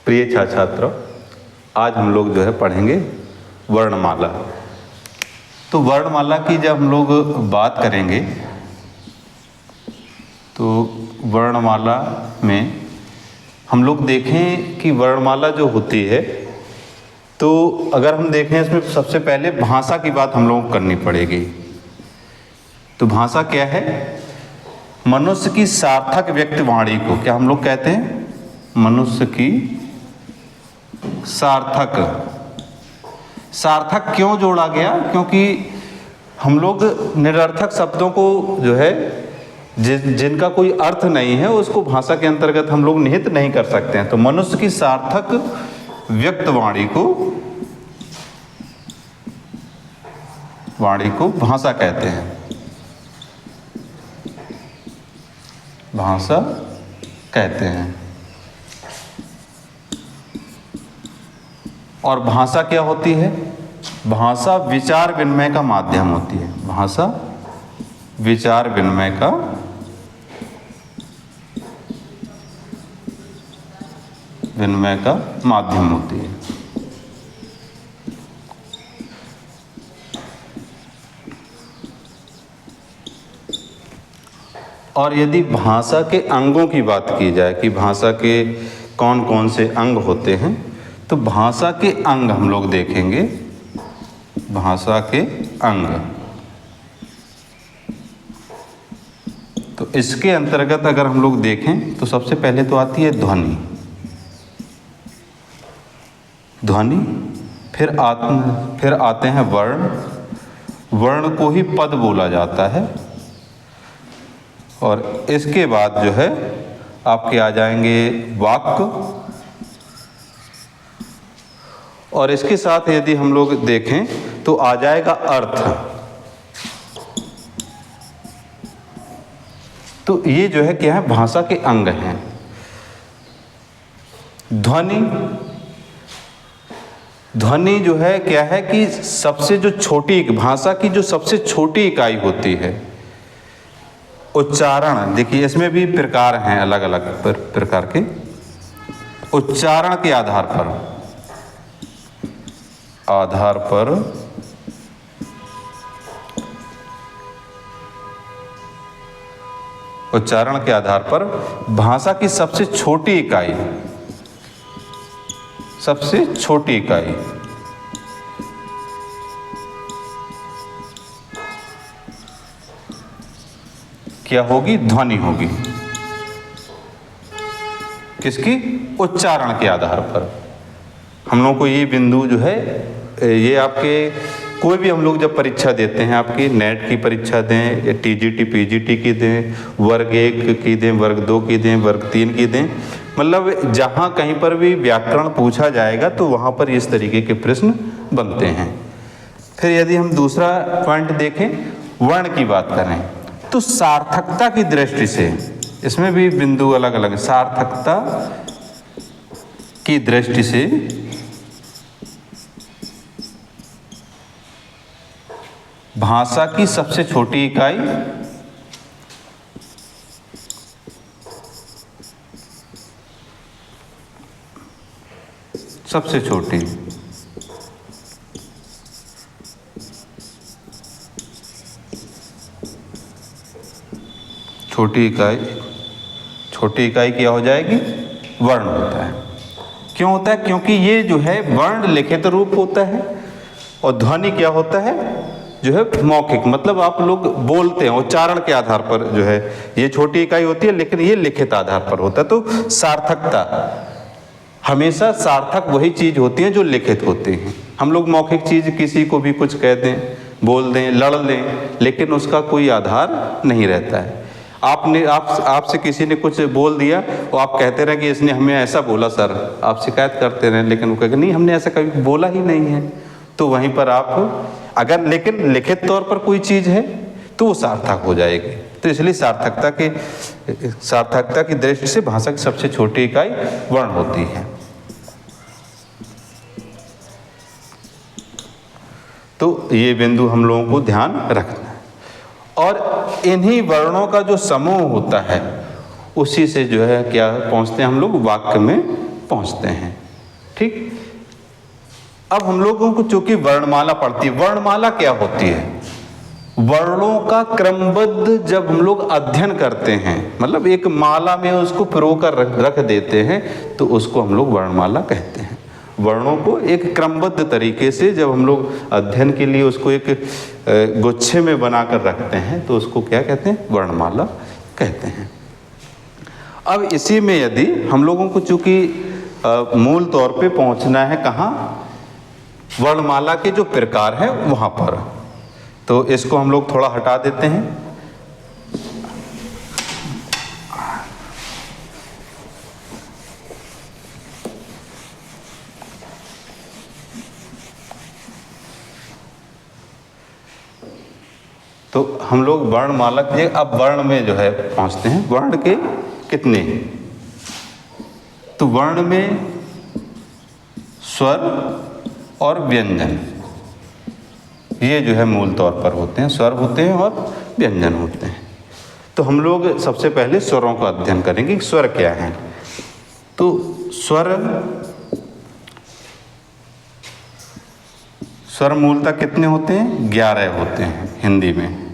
प्रिय छात्रों, आज हम लोग जो है पढ़ेंगे वर्णमाला। तो वर्णमाला की जब हम लोग बात करेंगे तो वर्णमाला में हम लोग देखें कि वर्णमाला जो होती है, तो अगर हम देखें इसमें सबसे पहले भाषा की बात हम लोगों को करनी पड़ेगी। तो भाषा क्या है? मनुष्य की सार्थक व्यक्त वाणी को क्या हम लोग कहते हैं? मनुष्य की सार्थक क्यों जोड़ा गया? क्योंकि हम लोग निरर्थक शब्दों को जो है जिनका कोई अर्थ नहीं है उसको भाषा के अंतर्गत हम लोग निहित नहीं कर सकते हैं। तो मनुष्य की सार्थक व्यक्त वाणी को भाषा कहते हैं। भाषा कहते हैं। और भाषा क्या होती है? भाषा विचार विनिमय का माध्यम होती है। भाषा विचार विनिमय का माध्यम होती है। और यदि भाषा के अंगों की बात की जाए कि भाषा के कौन कौन से अंग होते हैं, तो भाषा के अंग हम लोग देखेंगे। भाषा के अंग, तो इसके अंतर्गत अगर हम लोग देखें तो सबसे पहले तो आती है ध्वनि। फिर आते हैं वर्ण। वर्ण को ही पद बोला जाता है। और इसके बाद जो है आपके आ जाएंगे वाक्य। और इसके साथ यदि हम लोग देखें तो आ जाएगा अर्थ। तो ये जो है क्या है? भाषा के अंग हैं। ध्वनि जो है क्या है कि सबसे जो छोटी भाषा की जो सबसे छोटी इकाई होती है। उच्चारण, देखिए इसमें भी प्रकार हैं, अलग अलग प्रकार के। उच्चारण के आधार पर उच्चारण के आधार पर भाषा की सबसे छोटी इकाई क्या होगी? ध्वनि होगी। किसकी? उच्चारण के आधार पर। हम लोग को ये बिंदु जो है, ये आपके कोई भी हम लोग जब परीक्षा देते हैं, आपकी नेट की परीक्षा दें या टीजीटी पीजीटी की दें, वर्ग 1 की दें, वर्ग 2 की दें, वर्ग 3 की दें, मतलब जहाँ कहीं पर भी व्याकरण पूछा जाएगा तो वहाँ पर इस तरीके के प्रश्न बनते हैं। फिर यदि हम दूसरा पॉइंट देखें, वर्ण की बात करें, तो सार्थकता की दृष्टि से इसमें भी बिंदु अलग अलग है। सार्थकता की दृष्टि से भाषा की सबसे छोटी इकाई छोटी इकाई क्या हो जाएगी? वर्ण होता है। क्यों होता है? क्योंकि ये जो है वर्ण लिखित रूप होता है और ध्वनि क्या होता है? जो है मौखिक, मतलब आप लोग बोलते हैं उच्चारण के आधार पर जो है ये छोटी इकाई होती है, लेकिन ये लिखित आधार पर होता है। तो सार्थकता, हमेशा सार्थक वही चीज होती है जो लिखित होती हैं। हम लोग मौखिक चीज किसी को भी कुछ कह दें, बोल दें, लड़ लें, लेकिन उसका कोई आधार नहीं रहता है। आपसे किसी ने कुछ बोल दिया और आप कहते रहे कि इसने हमें ऐसा बोला सर, आप शिकायत करते रहे, लेकिन वो कहेंगे नहीं, हमने ऐसा कभी बोला ही नहीं है। तो वहीं पर आप अगर लेकिन लिखित तौर पर कोई चीज है तो वो सार्थक हो जाएगी। तो इसलिए सार्थकता की दृष्टि से भाषा की सबसे छोटी इकाई वर्ण होती है। तो ये बिंदु हम लोगों को ध्यान रखना है। और इन्हीं वर्णों का जो समूह होता है उसी से जो है क्या पहुंचते हैं हम लोग वाक्य में पहुंचते हैं। ठीक, अब हम लोगों को चूंकि वर्णमाला पढ़ती है, वर्णमाला क्या होती है? वर्णों का क्रमबद्ध जब हम लोग अध्ययन करते हैं, मतलब एक माला में उसको पिरो कर रख देते हैं, तो उसको हम लोग वर्णमाला कहते हैं। वर्णों को एक क्रमबद्ध तरीके से जब हम लोग अध्ययन के लिए उसको एक गुच्छे में बनाकर रखते हैं, तो उसको क्या कहते हैं? वर्णमाला कहते हैं। अब इसी में यदि हम लोगों को चूंकि मूल तौर पे पहुंचना है कहाँ? वर्णमाला के जो प्रकार है वहाँ पर, तो इसको हम लोग थोड़ा हटा देते हैं। तो हम लोग वर्णमाला के अब वर्ण में जो है पहुंचते हैं। वर्ण के कितने? तो वर्ण में स्वर और व्यंजन, ये जो है मूल तौर पर होते हैं। स्वर होते हैं और व्यंजन होते हैं। तो हम लोग सबसे पहले स्वरों का अध्ययन करेंगे कि स्वर क्या है। तो स्वर मूलतः कितने होते हैं? 11 होते हैं हिंदी में।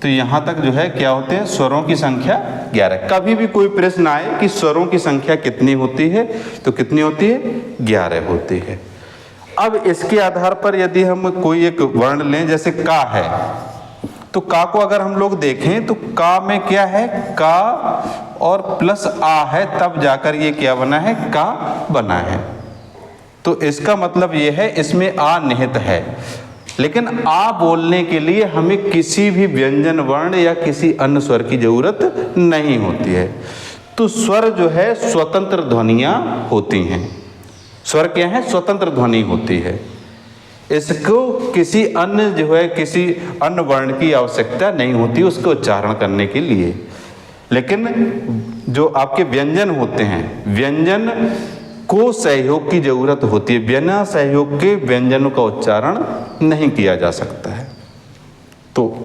तो यहाँ तक जो है क्या होते हैं? स्वरों की संख्या 11। कभी भी कोई प्रश्न आए कि स्वरों की संख्या कितनी होती है, तो कितनी होती है? 11 होती है। अब इसके आधार पर यदि हम कोई एक वर्ण लें, जैसे का है, तो का को अगर हम लोग देखें तो का में क्या है? का और प्लस आ है, तब जाकर ये क्या बना है? का बना है। तो इसका मतलब ये है इसमें आ निहित है। लेकिन आ बोलने के लिए हमें किसी भी व्यंजन वर्ण या किसी अन्य स्वर की जरूरत नहीं होती है। तो स्वर जो है स्वतंत्र ध्वनियाँ होती हैं। स्वर क्या है? स्वतंत्र ध्वनि होती है। इसको किसी अन्य जो है किसी अन्य वर्ण की आवश्यकता नहीं होती उसके उच्चारण करने के लिए। लेकिन जो आपके व्यंजन होते हैं, व्यंजन को सहयोग की जरूरत होती है। बिना सहयोग के व्यंजनों का उच्चारण नहीं किया जा सकता है। तो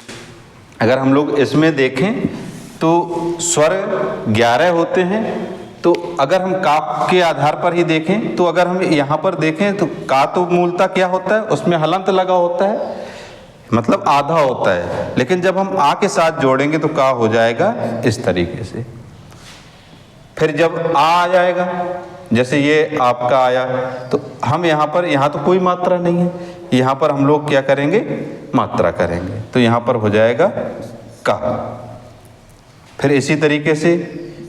अगर हम लोग इसमें देखें तो स्वर 11 होते हैं। तो अगर हम का के आधार पर ही देखें, तो अगर हम यहाँ पर देखें तो का तो मूलतः क्या होता है? उसमें हलंत लगा होता है, मतलब आधा होता है। लेकिन जब हम आ के साथ जोड़ेंगे तो का हो जाएगा इस तरीके से। फिर जब आ जाएगा, जैसे ये आपका आया, तो हम यहाँ तो कोई मात्रा नहीं है, यहाँ पर हम लोग क्या करेंगे? मात्रा करेंगे। तो यहाँ पर हो जाएगा का। फिर इसी तरीके से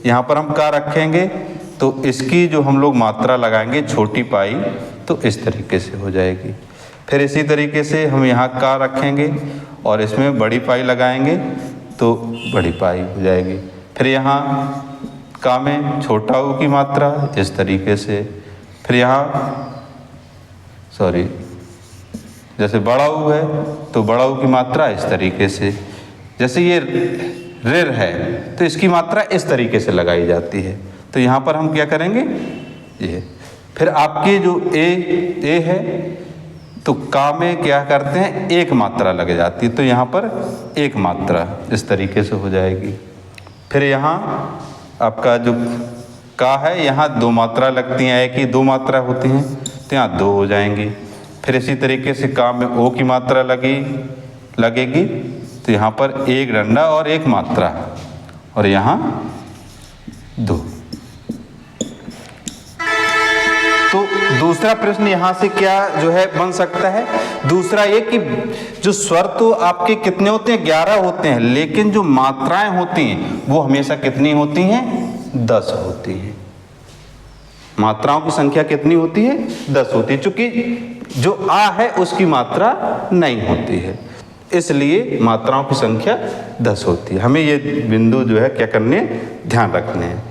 यहाँ पर हम का रखेंगे, तो इसकी जो हम लोग मात्रा लगाएंगे छोटी पाई, तो इस तरीके से हो जाएगी। फिर इसी तरीके से हम यहाँ का रखेंगे और इसमें बड़ी पाई लगाएंगे, तो बड़ी पाई हो जाएगी। फिर यहाँ का में छोटा ऊ की मात्रा इस तरीके से। फिर यहाँ जैसे बड़ा ऊ है तो बड़ा ऊ की मात्रा इस तरीके से। जैसे ये रिर है तो इसकी मात्रा इस तरीके से लगाई जाती है। तो यहाँ पर हम क्या करेंगे? ये। फिर आपके जो ए है तो का में क्या करते हैं? एक मात्रा लग जाती है, तो यहाँ पर एक मात्रा इस तरीके से हो जाएगी। फिर यहाँ आपका जो का है, यहाँ 2 मात्रा लगती हैं, एक ही 2 मात्रा होती हैं, तो यहाँ 2 हो जाएंगी। फिर इसी तरीके से का में ओ की मात्रा लगेगी, तो यहाँ पर 1 डंडा और 1 मात्रा, और यहाँ 2। तो दूसरा प्रश्न यहाँ से क्या जो है बन सकता है? दूसरा ये कि जो स्वर तो आपके कितने होते हैं? 11 होते हैं, लेकिन जो मात्राएं होती हैं वो हमेशा कितनी होती हैं? 10 होती हैं। मात्राओं की संख्या कितनी होती है? 10 होती है। चूंकि जो आ है उसकी मात्रा नहीं होती है, इसलिए मात्राओं की संख्या 10 होती है। हमें ये बिंदु जो है क्या करने? ध्यान रखने हैं।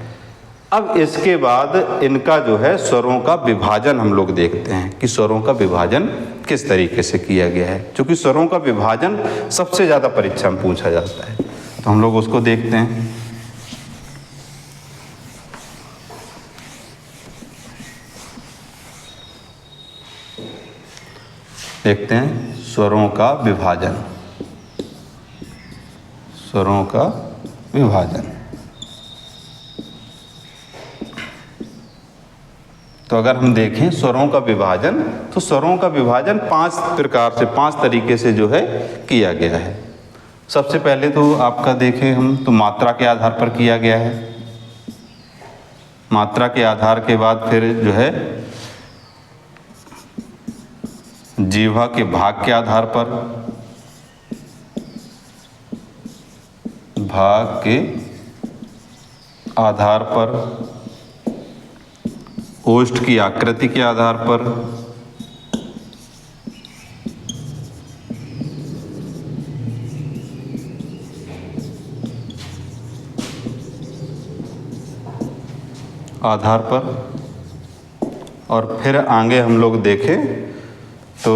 अब इसके बाद इनका जो है स्वरों का विभाजन हम लोग देखते हैं कि स्वरों का विभाजन किस तरीके से किया गया है। क्योंकि स्वरों का विभाजन सबसे ज़्यादा परीक्षा में पूछा जाता है, तो हम लोग उसको देखते हैं। देखते हैं स्वरों का विभाजन, स्वरों का विभाजन। तो अगर हम देखें स्वरों का विभाजन, तो स्वरों का विभाजन 5 प्रकार से, 5 तरीके से जो है किया गया है। सबसे पहले तो आपका देखें हम तो मात्रा के आधार पर किया गया है। मात्रा के आधार के बाद फिर जो है जीवा के भाग के आधार पर, भाग के आधार पर, ओष्ठ की आकृति के आधार पर, और फिर आगे हम लोग देखें तो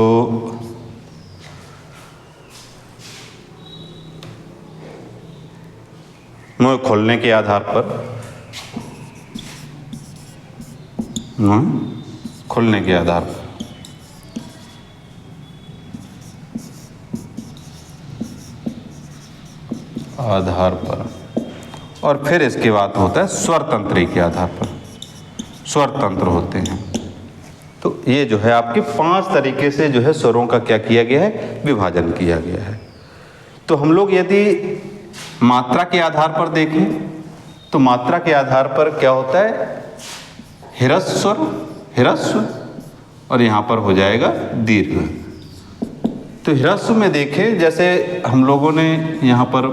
मुंह खोलने के आधार पर, मुंह खोलने के आधार पर, और फिर इसके बाद होता है स्वर तंत्री के आधार पर, स्वर तंत्र होते हैं। तो ये जो है आपके 5 तरीके से जो है स्वरों का क्या किया गया है, विभाजन किया गया है। तो हम लोग यदि मात्रा के आधार पर देखें तो मात्रा के आधार पर क्या होता है, ह्रस्व, ह्रस्व, और यहाँ पर हो जाएगा दीर्घ। तो ह्रस्व में देखें जैसे हम लोगों ने यहाँ पर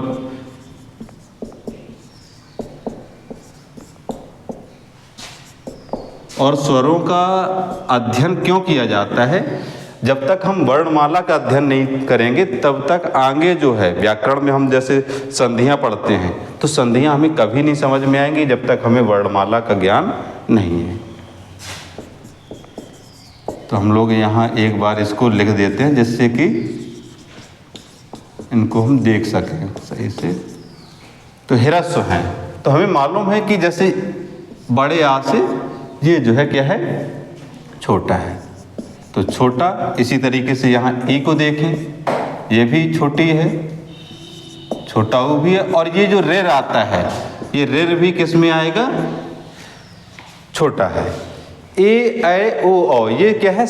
और स्वरों का अध्ययन क्यों किया जाता है, जब तक हम वर्णमाला का अध्ययन नहीं करेंगे तब तक आगे जो है व्याकरण में हम जैसे संधियां पढ़ते हैं तो संधियां हमें कभी नहीं समझ में आएंगी जब तक हमें वर्णमाला का ज्ञान नहीं है। तो हम लोग यहाँ एक बार इसको लिख देते हैं जिससे कि इनको हम देख सकें सही से। तो ह्रस्व हैं तो हमें मालूम है कि जैसे बड़े आ से ये जो है क्या है, छोटा है, तो छोटा। इसी तरीके से यहाँ ई को देखें, ये भी छोटी है, छोटा ऊ भी है, और ये जो रेर आता है ये रेर भी किस में आएगा, छोटा है। ए ऐ ओ औ ये क्या है,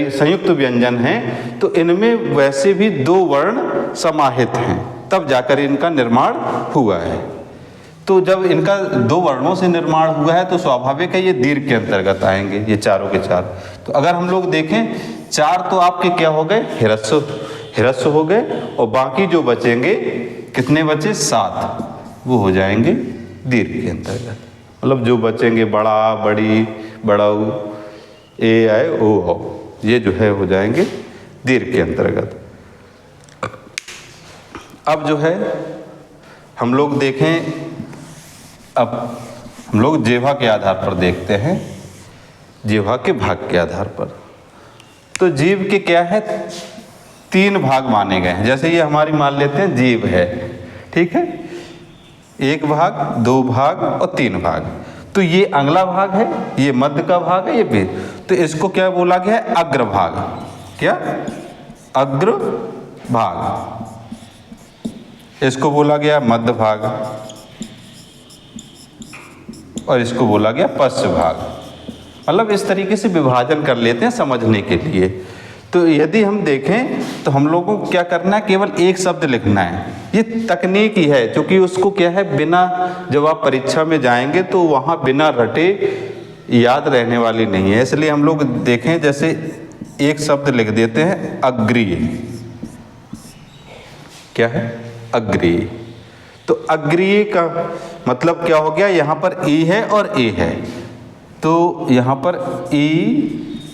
संयुक्त व्यंजन है, तो इनमें वैसे भी 2 वर्ण समाहित हैं तब जाकर इनका निर्माण हुआ है। तो जब इनका 2 वर्णों से निर्माण हुआ है तो स्वाभाविक है ये दीर्घ के अंतर्गत आएंगे, ये चारों के चार। तो अगर हम लोग देखें 4 तो आपके क्या हो गए, ह्रस्व, ह्रस्व हो गए, और बाकी जो बचेंगे कितने बचे, 7, वो हो जाएंगे दीर्घ के अंतर्गत। मतलब जो बचेंगे बड़ा, बड़ी, बड़ाऊ, ए ऐ ओ औ, ये जो है हो जाएंगे दीर्घ के अंतर्गत। अब जो है हम लोग देखें, अब हम लोग जिह्वा के आधार पर देखते हैं, जिह्वा के भाग के आधार पर। तो जीभ के क्या है, 3 भाग माने गए हैं। जैसे ये हमारी मान लेते हैं जीभ है, ठीक है, 1 भाग, 2 भाग और 3 भाग। तो ये अगला भाग है, ये मध्य का भाग है, ये भी। तो इसको क्या बोला गया है, अग्रभाग। क्या, अग्र भाग। इसको बोला गया मध्य भाग, और इसको बोला गया पश्च भाग। मतलब इस तरीके से विभाजन कर लेते हैं समझने के लिए। तो यदि हम देखें तो हम लोगों को क्या करना है, केवल एक शब्द लिखना है। ये तकनीक ही है, क्योंकि उसको क्या है, बिना, जब आप परीक्षा में जाएंगे तो वहाँ बिना रटे याद रहने वाली नहीं है। इसलिए हम लोग देखें, जैसे एक शब्द लिख देते हैं, अग्रीय। क्या है, अग्रीय। तो अग्रीय का मतलब क्या हो गया, यहाँ पर ई है और ए है, तो यहाँ पर ई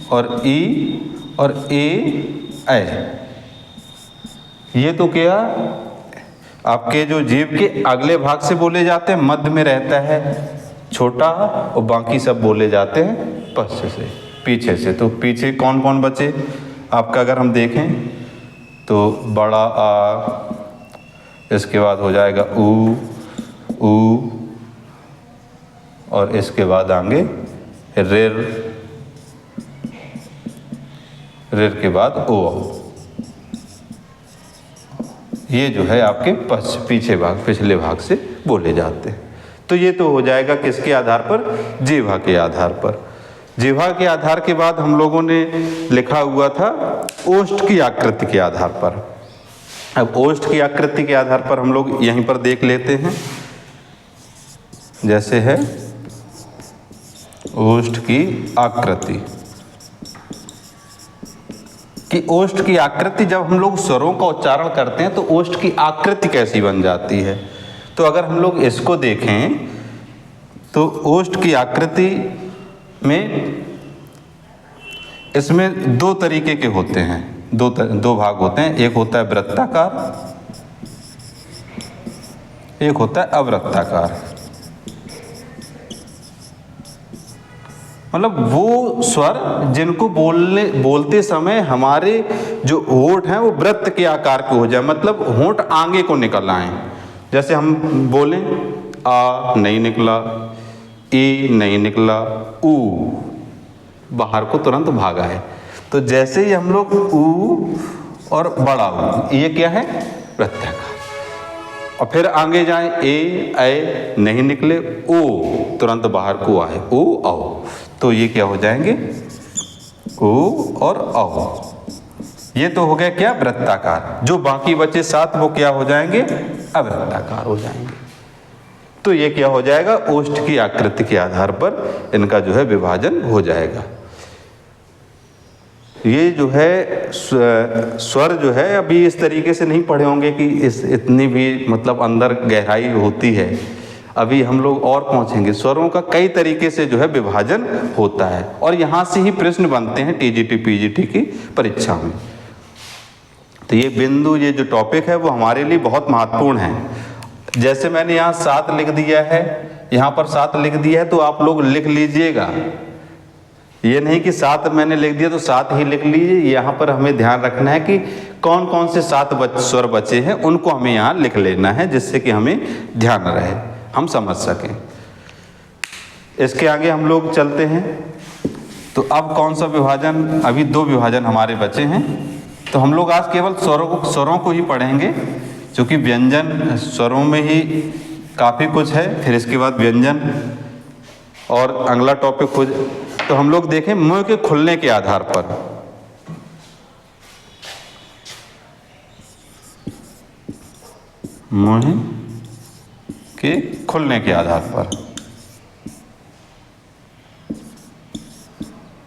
और ए ऐ, ये तो क्या आपके जो जीभ के अगले भाग से बोले जाते हैं, मध्य में रहता है छोटा, और बाकी सब बोले जाते हैं पश्च से, पीछे से। तो पीछे कौन कौन बचे आपका, अगर हम देखें तो बड़ा आ, इसके बाद हो जाएगा ऊ, और इसके बाद आएंगे रेर, ऋ के बाद ओ आओ। ये जो है आपके पीछे भाग, पिछले भाग से बोले जाते हैं। तो ये तो हो जाएगा किसके आधार पर? जिह्वा के आधार पर। जिह्वा के आधार के बाद हम लोगों ने लिखा हुआ था ओष्ठ की आकृति के आधार पर। अब ओष्ठ की आकृति के आधार पर हम लोग यहीं पर देख लेते हैं। जैसे है ओष्ठ की आकृति, कि ओष्ठ की आकृति, जब हम लोग स्वरों का उच्चारण करते हैं तो ओष्ठ की आकृति कैसी बन जाती है। तो अगर हम लोग इसको देखें तो ओष्ठ की आकृति में इसमें दो तरीके के होते हैं, दो भाग होते हैं। एक होता है वृत्ताकार, एक होता है अवृत्ताकार। मतलब वो स्वर जिनको बोलते समय हमारे जो होंठ हैं वो वृत्त के आकार के हो जाए, मतलब होंठ आगे को निकल आए। जैसे हम बोलें आ नहीं निकला, ई नहीं निकला, ऊ बाहर को तुरंत भागा है। तो जैसे ही हम लोग ऊ और बड़ा ऊ, ये क्या है? वृत्ताकार। और फिर आगे जाएं, ए नहीं निकले, ओ तुरंत बाहर को आए, ओ आओ। तो ये क्या हो जाएंगे? ओ और आओ। ये तो हो गया क्या? वृत्ताकार। जो बाकी बचे 7 वो क्या हो जाएंगे? अवृत्ताकार हो जाएंगे। तो ये क्या हो जाएगा? ओष्ठ की आकृति के आधार पर इनका जो है विभाजन हो जाएगा। ये जो है स्वर जो है अभी इस तरीके से नहीं पढ़े होंगे कि इतनी भी मतलब अंदर गहराई होती है। अभी हम लोग और पहुंचेंगे। स्वरों का कई तरीके से जो है विभाजन होता है और यहाँ से ही प्रश्न बनते हैं टीजीटी पीजीटी की परीक्षा में। तो ये बिंदु, ये जो टॉपिक है वो हमारे लिए बहुत महत्वपूर्ण है। जैसे मैंने यहाँ 7 लिख दिया है, यहाँ पर 7 लिख दिया है, तो आप लोग लिख लीजिएगा। ये नहीं कि 7 मैंने लिख दिया तो 7 ही लिख लीजिए। यहाँ पर हमें ध्यान रखना है कि कौन कौन से 7 स्वर बचे हैं उनको हमें यहाँ लिख लेना है, जिससे कि हमें ध्यान रहे, हम समझ सकें। इसके आगे हम लोग चलते हैं। तो अब कौन सा विभाजन? अभी 2 विभाजन हमारे बचे हैं। तो हम लोग आज केवल स्वरों को ही पढ़ेंगे, क्योंकि व्यंजन स्वरों में ही काफ़ी कुछ है। फिर इसके बाद व्यंजन और अगला टॉपिक हो। तो हम लोग देखें मुंह के खुलने के आधार पर। मुंह के खुलने के आधार पर,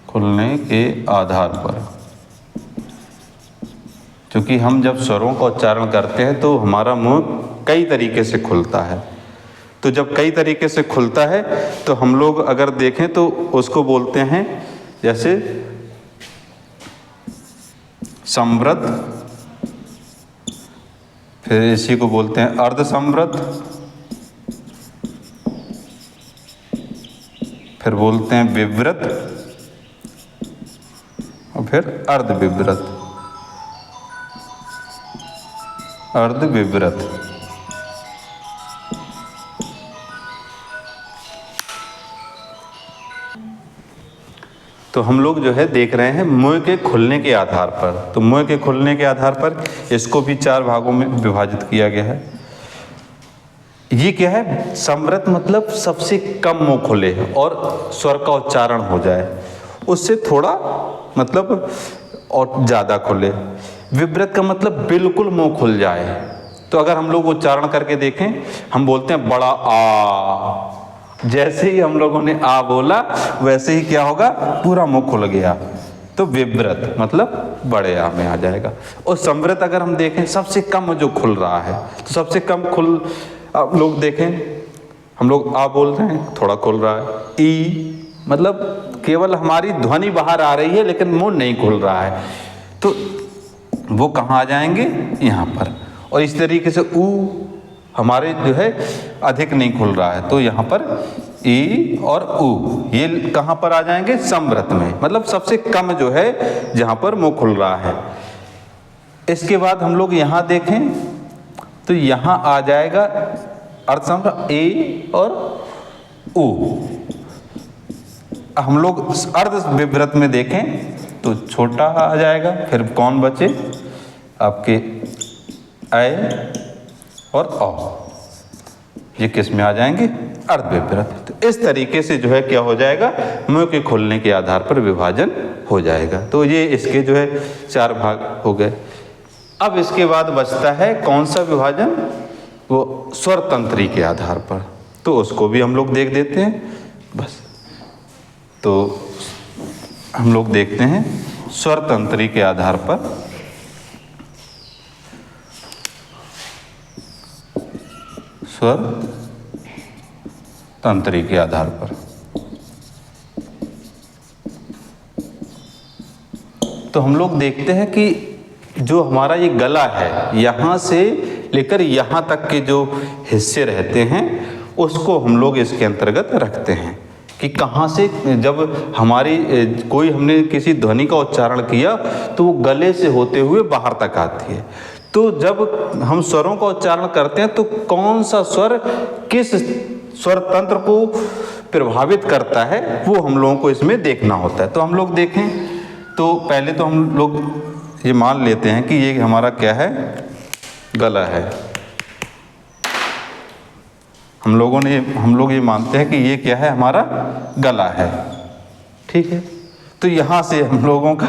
खुलने के आधार पर, क्योंकि हम जब स्वरों का उच्चारण करते हैं तो हमारा मुंह कई तरीके से खुलता है। तो जब कई तरीके से खुलता है तो हम लोग अगर देखें तो उसको बोलते हैं जैसे संवृत, फिर इसी को बोलते हैं अर्धसंवृत, फिर बोलते हैं विवृत और फिर अर्धविवृत, अर्धविवृत। तो हम लोग जो है देख रहे हैं मुंह के खुलने के आधार पर। तो मुंह के खुलने के आधार पर इसको भी 4 भागों में विभाजित किया गया है। ये क्या है? संवृत मतलब सबसे कम मुंह खुले और स्वर का उच्चारण हो जाए, उससे थोड़ा मतलब और ज़्यादा खुले। विवृत का मतलब बिल्कुल मुंह खुल जाए। तो अगर हम लोग उच्चारण करके देखें, हम बोलते हैं बड़ा आ। जैसे ही हम लोगों ने आ बोला वैसे ही क्या होगा? पूरा मुंह खुल गया। तो विवृत मतलब बड़े आ में आ जाएगा। और संवृत अगर हम देखें सबसे कम जो खुल रहा है, तो सबसे कम खुल, आप लोग देखें हम लोग आ बोल रहे हैं थोड़ा खुल रहा है। ई मतलब केवल हमारी ध्वनि बाहर आ रही है लेकिन मुंह नहीं खुल रहा है, तो वो कहाँ आ जाएंगे? यहाँ पर। और इस तरीके से ऊ हमारे जो है अधिक नहीं खुल रहा है, तो यहाँ पर ई और ऊ ये कहाँ पर आ जाएंगे? संवृत में, मतलब सबसे कम जो है जहाँ पर मुंह खुल रहा है। इसके बाद हम लोग यहाँ देखें तो यहाँ आ जाएगा अर्धसंवृत ए और ऊ। हम लोग अर्धविवृत में देखें तो छोटा आ जाएगा, फिर कौन बचे आपके ऐ और औ, ये किस में आ जाएंगे, अर्धविभ्रत। तो इस तरीके से जो है क्या हो जाएगा, मुंह के खुलने के आधार पर विभाजन हो जाएगा। तो ये इसके जो है 4 भाग हो गए। अब इसके बाद बचता है कौन सा विभाजन, वो स्वर तंत्री के आधार पर, तो उसको भी हम लोग देख देते हैं बस। तो हम लोग देखते हैं स्वर तंत्री के आधार पर, स्वर तंत्री के आधार पर। तो हम लोग देखते हैं कि जो हमारा ये गला है, यहाँ से लेकर यहाँ तक के जो हिस्से रहते हैं उसको हम लोग इसके अंतर्गत रखते हैं कि कहाँ से, जब हमारी कोई हमने किसी ध्वनि का उच्चारण किया तो वो गले से होते हुए बाहर तक आती है। तो जब हम स्वरों का उच्चारण करते हैं तो कौन सा स्वर किस स्वर तंत्र को प्रभावित करता है वो हम लोगों को इसमें देखना होता है। तो हम लोग देखें तो पहले तो हम लोग ये मान लेते हैं कि ये हमारा क्या है, गला है। हम लोग ये मानते हैं कि ये क्या है, हमारा गला है, ठीक है। तो यहाँ से हम लोगों का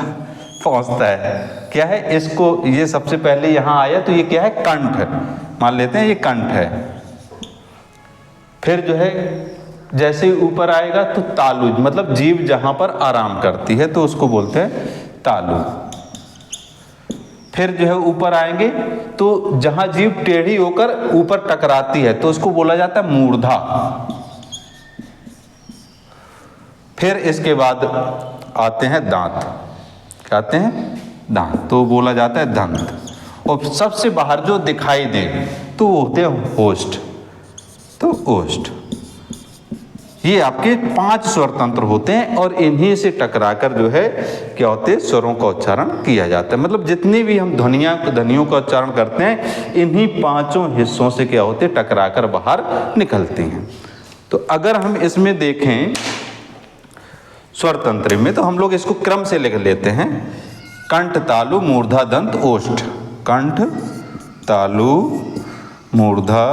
पहुँचता है क्या है, इसको ये सबसे पहले यहाँ आया तो ये क्या है, कंठ मान लेते हैं, ये कंठ है। फिर जो है जैसे ही ऊपर आएगा तो तालु, मतलब जीभ जहाँ पर आराम करती है तो उसको बोलते हैं तालु। फिर जो है ऊपर आएंगे तो जहां जीभ टेढ़ी होकर ऊपर टकराती है तो उसको बोला जाता है मूर्धा। फिर इसके बाद आते हैं दांत, क्या आते हैं, दांत, तो बोला जाता है दंत। और सबसे बाहर जो दिखाई दे तो वो होते हैं होष्ठ, तो ओष्ठ। ये आपके 5 स्वर तंत्र होते हैं और इन्हीं से टकराकर जो है क्या होते हैं, स्वरों का उच्चारण किया जाता है। मतलब जितनी भी हम ध्वनियों का उच्चारण करते हैं इन्हीं 5 हिस्सों से क्या होते हैं, टकराकर बाहर निकलते हैं। तो अगर हम इसमें देखें स्वर तंत्र में तो हम लोग इसको क्रम से लिख लेते हैं, कंठ तालु मूर्धा दंत ओष्ठ, कंठ तालु मूर्धा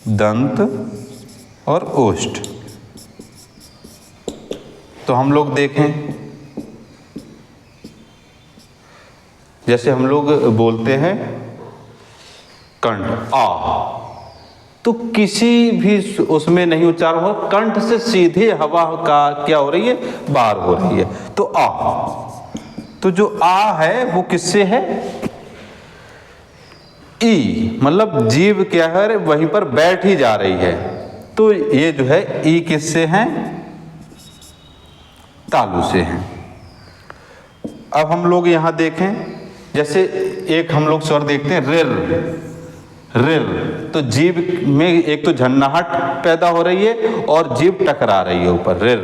दंत और ओष्ठ। तो हम लोग देखें जैसे हम लोग बोलते हैं कंठ आ, तो किसी भी उसमें नहीं उच्चारण हो, कंठ से सीधे हवा का क्या हो रही है, बाहर हो रही है, तो आ। तो जो आ है वो किससे है, ई, मतलब जीभ क्या है वहीं पर बैठ ही जा रही है। तो ये जो है ई किससे हैं, तालु से हैं। अब हम लोग यहां देखें जैसे एक हम लोग स्वर देखते हैं रिर, रिर, तो जीभ में एक तो झन्नाहट पैदा हो रही है और जीभ टकरा रही है ऊपर, रिर।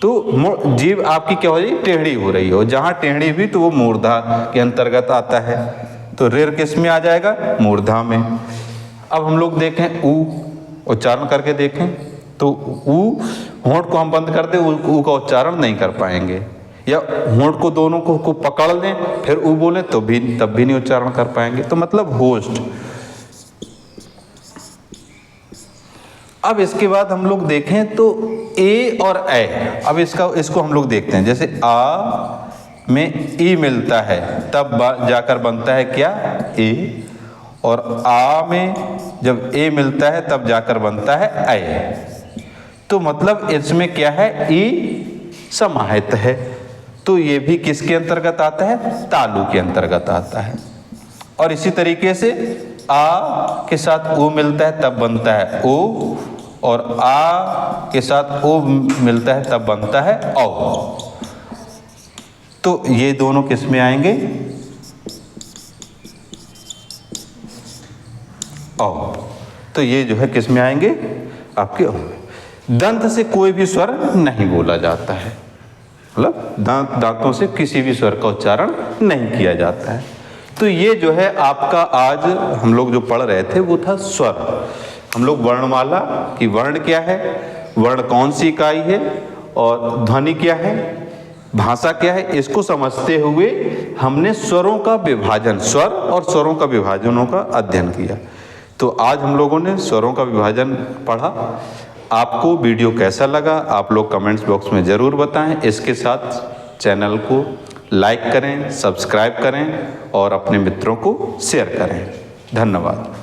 तो जीभ आपकी क्या हो रही है, टेढ़ी हो रही है, और जहां टेढ़ी हुई तो वो मूर्धा के अंतर्गत आता है। तो रिर किस में आ जाएगा, मूर्धा में। अब हम लोग देखें ऊ, उच्चारण करके देखें तो ऊ, होंठ को हम बंद कर दें, ऊ का उच्चारण नहीं कर पाएंगे, या होंठ को दोनों को पकड़ लें फिर ऊ बोले तो भी तब भी नहीं उच्चारण कर पाएंगे। तो मतलब होष्ठ। अब इसके बाद हम लोग देखें तो ए और ए, अब इसको हम लोग देखते हैं। जैसे आ में ई मिलता है तब जाकर बनता है क्या, ए, और आ में जब ए मिलता है तब जाकर बनता है ऐ। तो मतलब इसमें क्या है, ई समाहित है, तो ये भी किसके अंतर्गत आता है, तालु के अंतर्गत आता है। और इसी तरीके से आ के साथ ओ मिलता है तब बनता है ओ, और आ के साथ ओ मिलता है तब बनता है औ। तो ये दोनों किस में आएंगे, औ। तो ये जो है किस में आएंगे, आपके औ में। दंत से कोई भी स्वर नहीं बोला जाता है, मतलब दांतों से किसी भी स्वर का उच्चारण नहीं किया जाता है। तो ये जो है आपका आज हम लोग जो पढ़ रहे थे वो था स्वर। हम लोग वर्णमाला की, वर्ण क्या है, वर्ण कौन सी इकाई है और ध्वनि क्या है, भाषा क्या है, इसको समझते हुए हमने स्वरों का विभाजन, स्वर और स्वरों का विभाजनों का अध्ययन किया। तो आज हम लोगों ने स्वरों का विभाजन पढ़ा। आपको वीडियो कैसा लगा आप लोग कमेंट्स बॉक्स में ज़रूर बताएं। इसके साथ चैनल को लाइक करें, सब्सक्राइब करें और अपने मित्रों को शेयर करें। धन्यवाद।